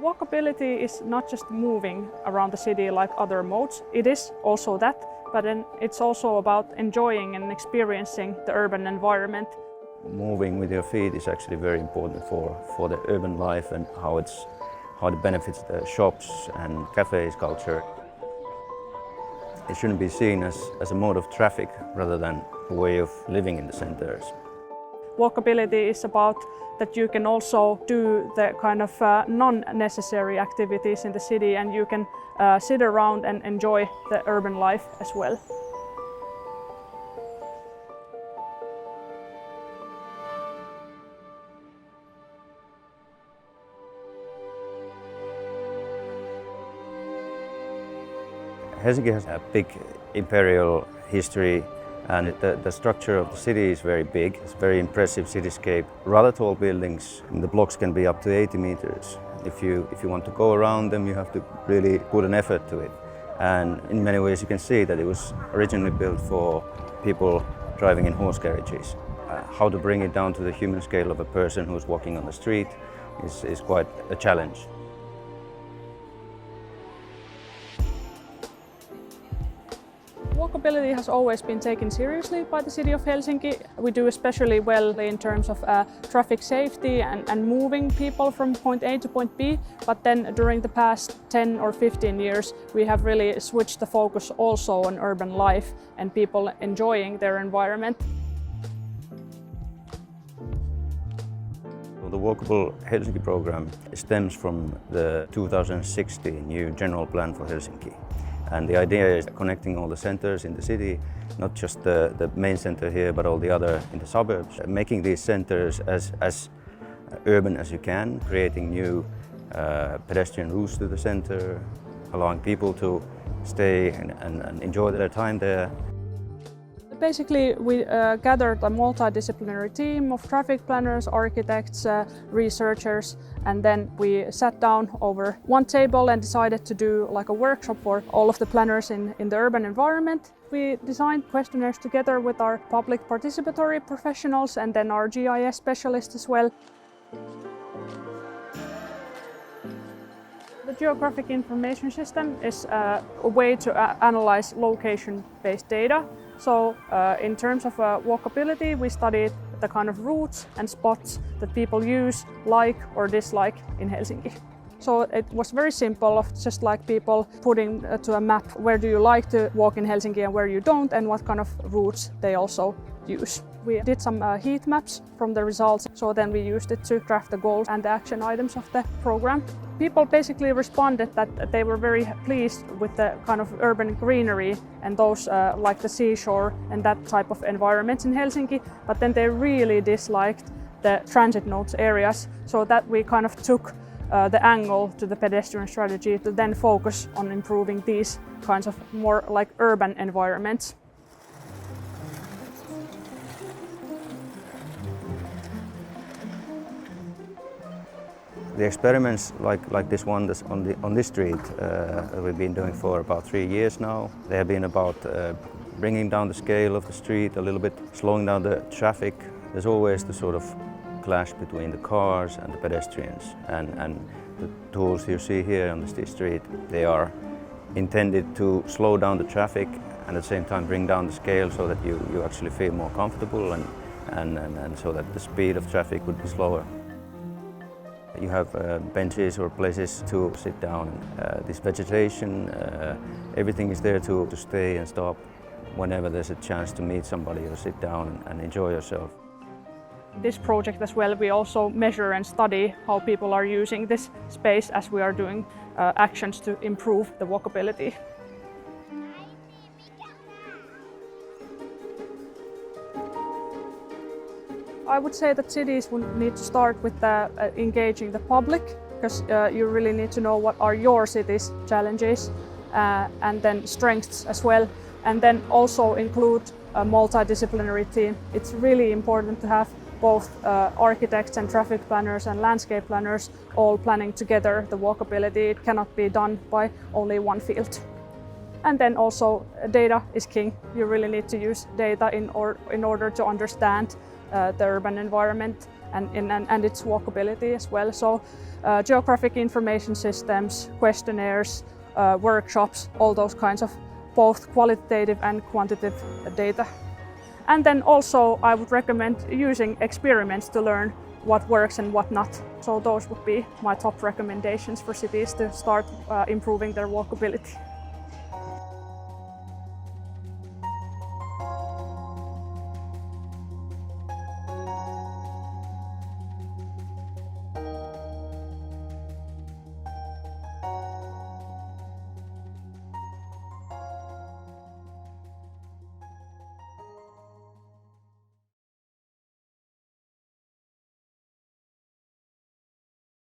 Walkability is not just moving around the city like other modes. It is also that, but then it's also about enjoying and experiencing the urban environment. Moving with your feet is actually very important for the urban life and how it benefits the shops and cafes culture. It shouldn't be seen as a mode of traffic rather than a way of living in the centers. Walkability is about that you can also do the kind of non-necessary activities in the city, and you can sit around and enjoy the urban life as well. Helsinki has a big imperial history, and the structure of the city is very big. It's a very impressive cityscape. Rather tall buildings. The blocks can be up to 80 meters. If you want to go around them, you have to really put an effort to it. And in many ways you can see that it was originally built for people driving in horse carriages. How to bring it down to the human scale of a person who's walking on the street is quite a challenge. Walkability has always been taken seriously by the city of Helsinki. We do especially well in terms of traffic safety and moving people from point A to point B, but then during the past 10 or 15 years we have really switched the focus also on urban life and people enjoying their environment. The Walkable Helsinki program stems from the 2016 new general plan for Helsinki. And the idea is connecting all the centers in the city, not just the main center here, but all the other in the suburbs. Making these centers as urban as you can, creating new pedestrian routes to the center, allowing people to stay and enjoy their time there. Basically, we gathered a multidisciplinary team of traffic planners, architects, researchers, and then we sat down over one table and decided to do like a workshop for all of the planners in the urban environment. We designed questionnaires together with our public participatory professionals and then our GIS specialists as well. The Geographic Information System is a way to analyze location-based data. So in terms of walkability, we studied the kind of routes and spots that people use, like or dislike in Helsinki. So it was very simple, of just like people putting to a map where do you like to walk in Helsinki and where you don't, and what kind of routes they also use. We did some heat maps from the results, so then we used it to draft the goals and the action items of the program. People basically responded that they were very pleased with the kind of urban greenery and those like the seashore and that type of environments in Helsinki, but then they really disliked the transit nodes areas, so that we kind of took the angle to the pedestrian strategy to then focus on improving these kinds of more like urban environments. The experiments like this one that's on this street we've been doing for about 3 years now. They have been about bringing down the scale of the street a little bit, slowing down the traffic. There's always the sort of clash between the cars and the pedestrians, and the tools you see here on the street, they are intended to slow down the traffic and at the same time bring down the scale so that you actually feel more comfortable and so that the speed of traffic would be slower. You have benches or places to sit down. This vegetation, everything is there to stay and stop whenever there's a chance to meet somebody or sit down and enjoy yourself. This project as well, we also measure and study how people are using this space as we are doing actions to improve the walkability. I would say that cities would need to start with engaging the public, because you really need to know what are your city's challenges and then strengths as well, and then also include a multidisciplinary team. It's really important to have both architects and traffic planners and landscape planners all planning together the walkability. It cannot be done by only one field. And then also data is king. You really need to use data in order to understand the urban environment and its walkability as well. So geographic information systems, questionnaires, workshops, all those kinds of both qualitative and quantitative data. And then also I would recommend using experiments to learn what works and what not. So those would be my top recommendations for cities to start improving their walkability.